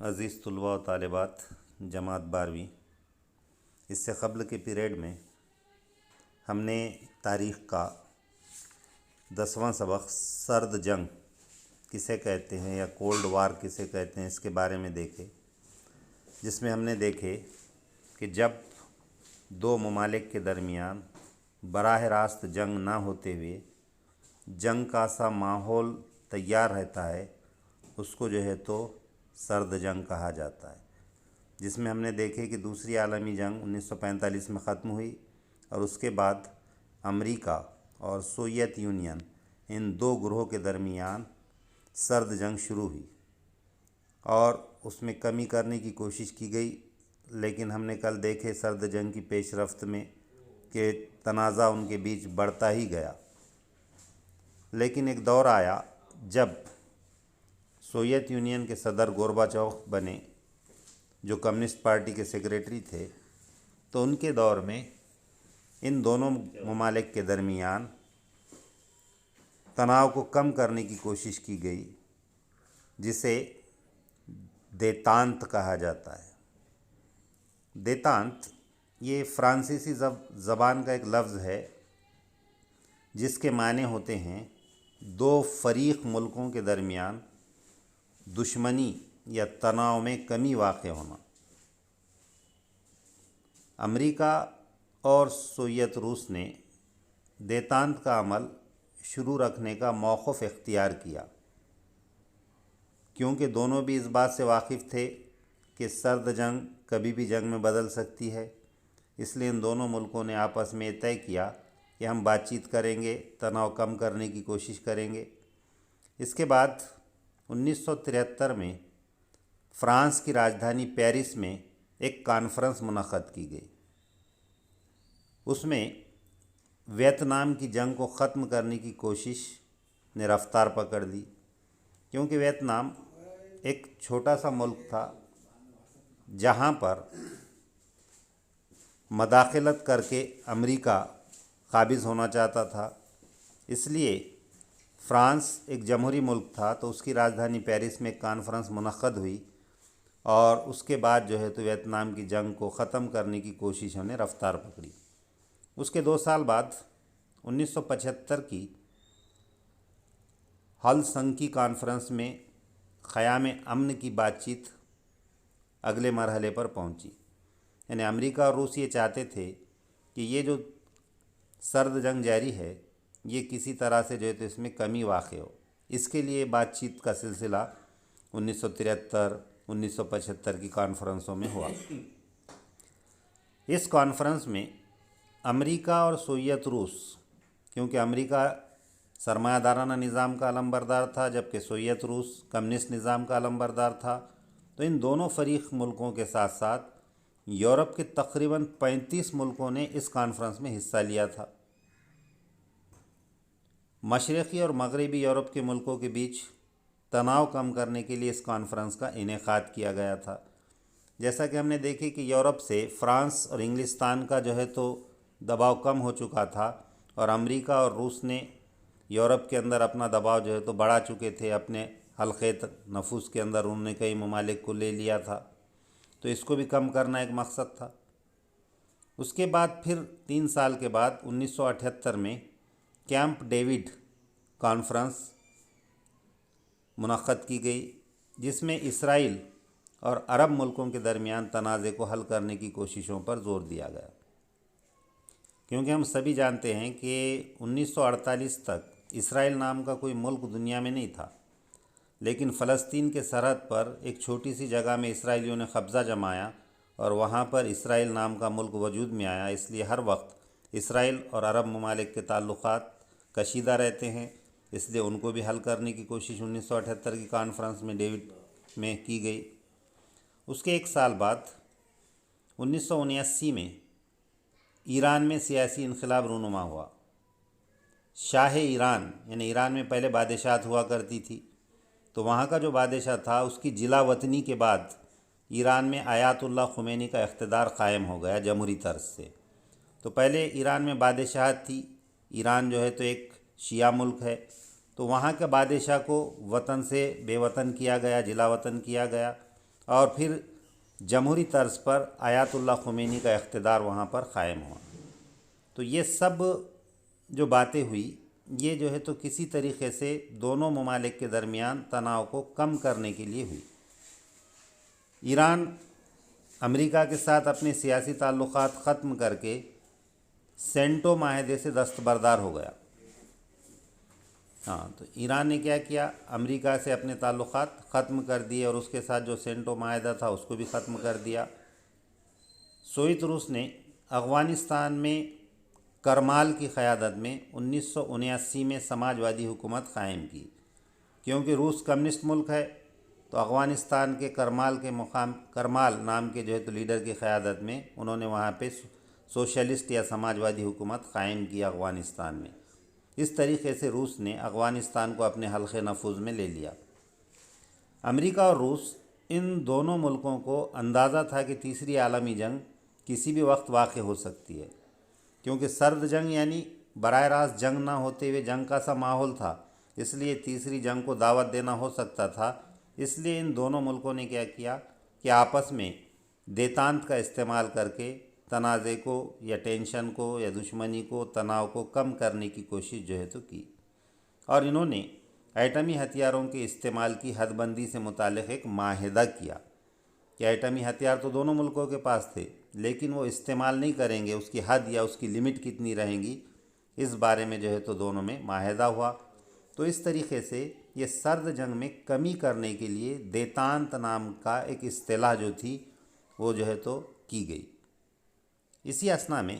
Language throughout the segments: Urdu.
عزیز طلباء و طالبات جماعت 12ویں، اس سے قبل کے پیریڈ میں ہم نے تاریخ کا 10واں سبق سرد جنگ کسے کہتے ہیں یا کولڈ وار کسے کہتے ہیں اس کے بارے میں دیکھے، جس میں ہم نے دیکھے کہ جب دو ممالک کے درمیان براہ راست جنگ نہ ہوتے ہوئے جنگ کا سا ماحول تیار رہتا ہے اس کو جو ہے تو سرد جنگ کہا جاتا ہے، جس میں ہم نے دیکھے کہ دوسری عالمی جنگ 1945 میں ختم ہوئی اور اس کے بعد امریکہ اور سوویت یونین ان دو گروہوں کے درمیان سرد جنگ شروع ہوئی اور اس میں کمی کرنے کی کوشش کی گئی، لیکن ہم نے کل دیکھے سرد جنگ کی پیش رفت میں کہ تنازع ان کے بیچ بڑھتا ہی گیا، لیکن ایک دور آیا جب سوویت یونین کے صدر گورباچوف بنے جو کمیونسٹ پارٹی کے سیکریٹری تھے، تو ان کے دور میں ان دونوں ممالک کے درمیان تناؤ کو کم کرنے کی کوشش کی گئی، جسے دیتانت کہا جاتا ہے۔ دیتانت یہ فرانسیسی زبان کا ایک لفظ ہے جس کے معنی ہوتے ہیں دو فریق ملکوں کے درمیان دشمنی یا تناؤ میں کمی واقع ہونا۔ امریکہ اور سوویت روس نے دیتانت کا عمل شروع رکھنے کا موقف اختیار کیا، کیونکہ دونوں بھی اس بات سے واقف تھے کہ سرد جنگ کبھی بھی جنگ میں بدل سکتی ہے، اس لیے ان دونوں ملکوں نے آپس میں طے کیا کہ ہم بات چیت کریں گے، تناؤ کم کرنے کی کوشش کریں گے۔ اس کے بعد 1973 میں فرانس کی راجدھانی پیرس میں ایک کانفرنس منعقد کی گئی، اس میں ویتنام کی جنگ کو ختم کرنے کی کوشش نے رفتار پکڑ لی، کیونکہ ویتنام ایک چھوٹا سا ملک تھا جہاں پر مداخلت کر کے امریکہ قابض ہونا چاہتا تھا، اس لیے فرانس ایک جمہوری ملک تھا تو اس کی راجدھانی پیرس میں ایک کانفرنس منعقد ہوئی اور اس کے بعد جو ہے تو ویتنام کی جنگ کو ختم کرنے کی کوششوں نے رفتار پکڑی۔ اس کے 2 سال بعد 1975 کی ہلسنکی کانفرنس میں قیام امن کی بات چیت اگلے مرحلے پر پہنچی، یعنی امریکہ اور روس یہ چاہتے تھے کہ یہ جو سرد جنگ جاری ہے یہ کسی طرح سے جو ہے تو اس میں کمی واقع ہو، اس کے لیے بات چیت کا سلسلہ 1973 1975 کی کانفرنسوں میں ہوا۔ اس کانفرنس میں امریکہ اور سوویت روس، کیونکہ امریکہ سرمایہ دارانہ نظام کا علمبردار تھا جبکہ سوویت روس کمیونسٹ نظام کا علمبردار تھا، تو ان دونوں فریق ملکوں کے ساتھ ساتھ یورپ کے تقریباً 35 ملکوں نے اس کانفرنس میں حصہ لیا تھا۔ مشرقی اور مغربی یورپ کے ملکوں کے بیچ تناؤ کم کرنے کے لیے اس کانفرنس کا انعقاد کیا گیا تھا۔ جیسا کہ ہم نے دیکھی کہ یورپ سے فرانس اور انگلستان کا جو ہے تو دباؤ کم ہو چکا تھا اور امریکہ اور روس نے یورپ کے اندر اپنا دباؤ جو ہے تو بڑھا چکے تھے، اپنے حلقے نفوذ کے اندر انہوں نے کئی ممالک کو لے لیا تھا، تو اس کو بھی کم کرنا ایک مقصد تھا۔ اس کے بعد پھر 3 سال کے بعد 1978 میں کیمپ ڈیوڈ کانفرنس منعقد کی گئی، جس میں اسرائیل اور عرب ملکوں کے درمیان تنازع کو حل کرنے کی کوششوں پر زور دیا گیا، کیونکہ ہم سبھی جانتے ہیں کہ 1948 تک اسرائیل نام کا کوئی ملک دنیا میں نہیں تھا، لیکن فلسطین کے سرحد پر ایک چھوٹی سی جگہ میں اسرائیلیوں نے قبضہ جمایا اور وہاں پر اسرائیل نام کا ملک وجود میں آیا، اس لیے ہر وقت اسرائیل اور عرب ممالک کے تعلقات کشیدہ رہتے ہیں، اس لیے ان کو بھی حل کرنے کی کوشش 1978 کی کانفرنس میں ڈیوڈ میں کی گئی۔ اس کے 1 سال بعد 1979 میں ایران میں سیاسی انقلاب رونما ہوا۔ شاہ ایران، یعنی ایران میں پہلے بادشاہت ہوا کرتی تھی، تو وہاں کا جو بادشاہ تھا اس کی جلا وطنی کے بعد ایران میں آیت اللہ خمینی کا اقتدار قائم ہو گیا جمہوری طرز سے۔ تو پہلے ایران میں بادشاہت تھی، ایران جو ہے تو ایک شیعہ ملک ہے، تو وہاں کے بادشاہ کو وطن سے بے وطن کیا گیا، جلا وطن کیا گیا، اور پھر جمہوری طرز پر آیت اللہ خمینی کا اقتدار وہاں پر قائم ہوا۔ تو یہ سب جو باتیں ہوئی یہ جو ہے تو کسی طریقے سے دونوں ممالک کے درمیان تناؤ کو کم کرنے کے لیے ہوئی۔ ایران امریکہ کے ساتھ اپنے سیاسی تعلقات ختم کر کے سینٹو معاہدے سے دستبردار ہو گیا۔ تو ایران نے کیا کیا، امریکہ سے اپنے تعلقات ختم کر دیے اور اس کے ساتھ جو سینٹو معاہدہ تھا اس کو بھی ختم کر دیا۔ سوویت روس نے افغانستان میں کرمال کی قیادت میں 1979 میں سماجوادی حکومت قائم کی۔ کیونکہ روس کمیونسٹ ملک ہے تو افغانستان کے کرمال کے مقام کرمال نام کے جو ہے تو لیڈر کی قیادت میں انہوں نے وہاں پہ سوشلسٹ یا سماجوادی حکومت قائم کی افغانستان میں۔ اس طریقے سے روس نے افغانستان کو اپنے حلقے نفوذ میں لے لیا۔ امریکہ اور روس ان دونوں ملکوں کو اندازہ تھا کہ تیسری عالمی جنگ کسی بھی وقت واقع ہو سکتی ہے، کیونکہ سرد جنگ یعنی براہ راست جنگ نہ ہوتے ہوئے جنگ کا سا ماحول تھا، اس لیے تیسری جنگ کو دعوت دینا ہو سکتا تھا۔ اس لیے ان دونوں ملکوں نے کیا کیا کہ آپس میں دیتانت کا استعمال کر کے تنازع کو یا ٹینشن کو یا دشمنی کو تناؤ کو کم کرنے کی کوشش جو ہے تو کی، اور انہوں نے ایٹمی ہتھیاروں کے استعمال کی حد بندی سے متعلق ایک معاہدہ کیا کہ ایٹمی ہتھیار تو دونوں ملکوں کے پاس تھے لیکن وہ استعمال نہیں کریں گے، اس کی حد یا اس کی لمٹ کتنی رہیں گی اس بارے میں جو ہے تو دونوں میں معاہدہ ہوا۔ تو اس طریقے سے یہ سرد جنگ میں کمی کرنے کے لیے دیتانت نام کا ایک اصطلاح جو تھی وہ جو ہے تو کی گئی۔ اسی اثنا میں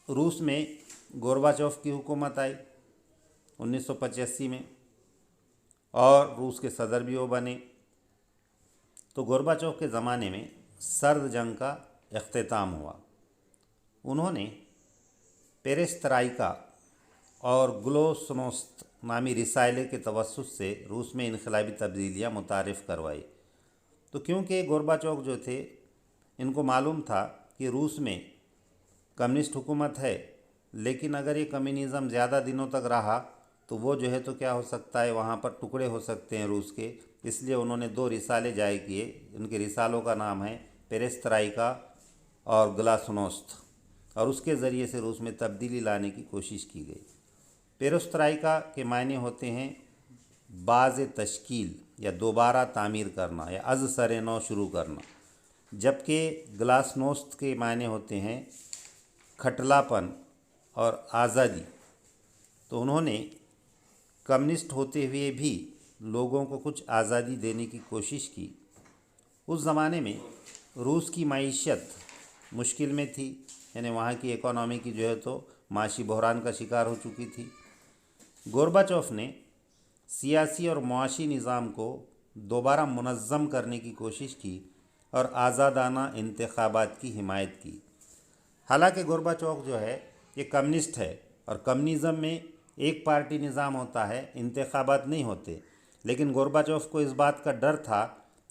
روس میں گورباچوف کی حکومت آئی 1985 میں، اور روس کے صدر بھی وہ بنے۔ تو گورباچوف کے زمانے میں سرد جنگ کا اختتام ہوا۔ انہوں نے پیریسٹرائکا اور گلوسنوست نامی رسالے کے توسط سے روس میں انقلابی تبدیلیاں متعارف کروائی۔ تو کیونکہ گورباچوف جو تھے ان کو معلوم تھا کہ روس میں کمیونسٹ حکومت ہے، لیکن اگر یہ کمیونزم زیادہ دنوں تک رہا تو وہ جو ہے تو کیا ہو سکتا ہے، وہاں پر ٹکڑے ہو سکتے ہیں روس کے۔ اس لیے انہوں نے 2 رسالے جاری کیے، ان کے رسالوں کا نام ہے پیریسٹرائکا اور گلاسنوست، اور اس کے ذریعے سے روس میں تبدیلی لانے کی کوشش کی گئی۔ پیریسٹرائکا کے معنی ہوتے ہیں باز تشکیل یا دوبارہ تعمیر کرنا یا از سر نو شروع کرنا، جبکہ گلاسنوست کے معنی ہوتے ہیں کھٹلاپن اور آزادی۔ تو انہوں نے کمیونسٹ ہوتے ہوئے بھی لوگوں کو کچھ آزادی دینے کی کوشش کی۔ اس زمانے میں روس کی معیشت مشکل میں تھی، یعنی وہاں کی اکانومی کی جو ہے تو معاشی بحران کا شکار ہو چکی تھی۔ گورباچوف نے سیاسی اور معاشی نظام کو دوبارہ منظم کرنے کی کوشش کی اور آزادانہ انتخابات کی حمایت کی۔ حالانکہ گورباچوف جو ہے یہ کمیونسٹ ہے، اور کمیونزم میں ایک پارٹی نظام ہوتا ہے، انتخابات نہیں ہوتے، لیکن گورباچوف کو اس بات کا ڈر تھا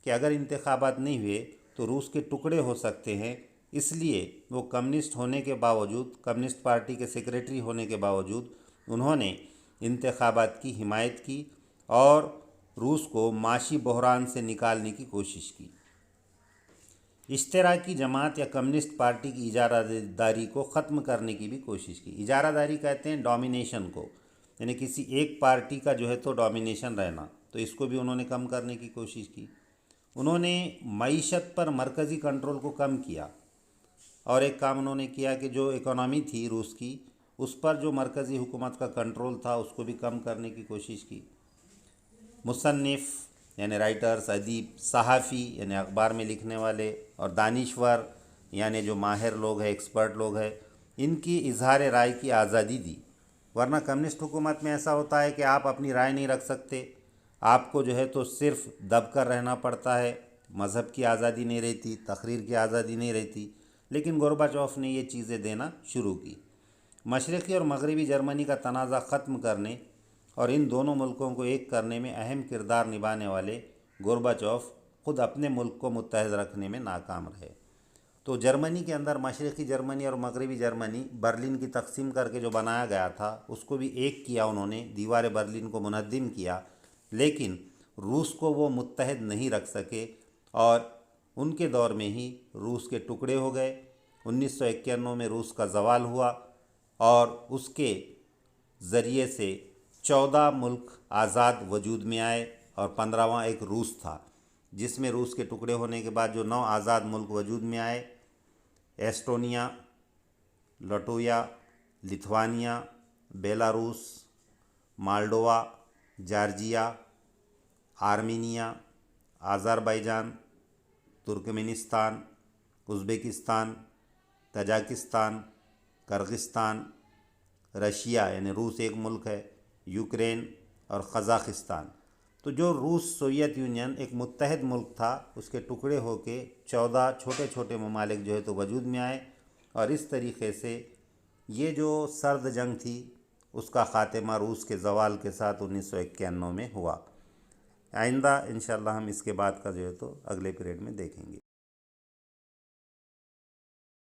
کہ اگر انتخابات نہیں ہوئے تو روس کے ٹکڑے ہو سکتے ہیں۔ اس لیے وہ کمیونسٹ ہونے کے باوجود، کمیونسٹ پارٹی کے سیکریٹری ہونے کے باوجود انہوں نے انتخابات کی حمایت کی اور روس کو معاشی بحران سے نکالنے کی کوشش کی۔ اشتراکی جماعت یا کمیونسٹ پارٹی کی اجارہ داری کو ختم کرنے کی بھی کوشش کی۔ اجارہ داری کہتے ہیں ڈومینیشن کو، یعنی کسی ایک پارٹی کا جو ہے تو ڈومینیشن رہنا، تو اس کو بھی انہوں نے کم کرنے کی کوشش کی۔ انہوں نے معیشت پر مرکزی کنٹرول کو کم کیا، اور ایک کام انہوں نے کیا کہ جو اکانومی تھی روس کی اس پر جو مرکزی حکومت کا کنٹرول تھا اس کو بھی کم کرنے کی کوشش کی۔ مصنف یعنی رائٹرز، ادیب، صحافی یعنی اخبار میں لکھنے والے، اور دانشور یعنی جو ماہر لوگ ہیں، ایکسپرٹ لوگ ہیں، ان کی اظہار رائے کی آزادی دی۔ ورنہ کمیونسٹ حکومت میں ایسا ہوتا ہے کہ آپ اپنی رائے نہیں رکھ سکتے، آپ کو جو ہے تو صرف دب کر رہنا پڑتا ہے، مذہب کی آزادی نہیں رہتی، تقریر کی آزادی نہیں رہتی۔ لیکن گورباچوف نے یہ چیزیں دینا شروع کی۔ مشرقی اور مغربی جرمنی کا تنازع ختم کرنے اور ان دونوں ملکوں کو ایک کرنے میں اہم کردار نبھانے والے گورباچوف خود اپنے ملک کو متحد رکھنے میں ناکام رہے۔ تو جرمنی کے اندر مشرقی جرمنی اور مغربی جرمنی، برلن کی تقسیم کر کے جو بنایا گیا تھا اس کو بھی ایک کیا انہوں نے، دیوار برلن کو منہدم کیا، لیکن روس کو وہ متحد نہیں رکھ سکے، اور ان کے دور میں ہی روس کے ٹکڑے ہو گئے۔ 1991 میں روس کا زوال ہوا اور اس کے ذریعے سے 14 ملک آزاد وجود میں آئے اور 15واں ایک روس تھا، جس میں روس کے ٹکڑے ہونے کے بعد جو 9 آزاد ملک وجود میں آئے: Estonia, Latvia, Lithuania, Belarus, Moldova, Georgia, Armenia, Azerbaijan, Turkmenistan, Uzbekistan, Tajikistan, Kyrgyzstan, Russia یعنی روس ایک ملک ہے، یوکرین اور قزاقستان۔ تو جو روس سوویت یونین ایک متحد ملک تھا، اس کے ٹکڑے ہو کے 14 چھوٹے چھوٹے ممالک جو ہے تو وجود میں آئے، اور اس طریقے سے یہ جو سرد جنگ تھی اس کا خاتمہ روس کے زوال کے ساتھ 1991 میں ہوا۔ آئندہ انشاءاللہ ہم اس کے بعد کا جو ہے تو اگلے پیریڈ میں دیکھیں گے۔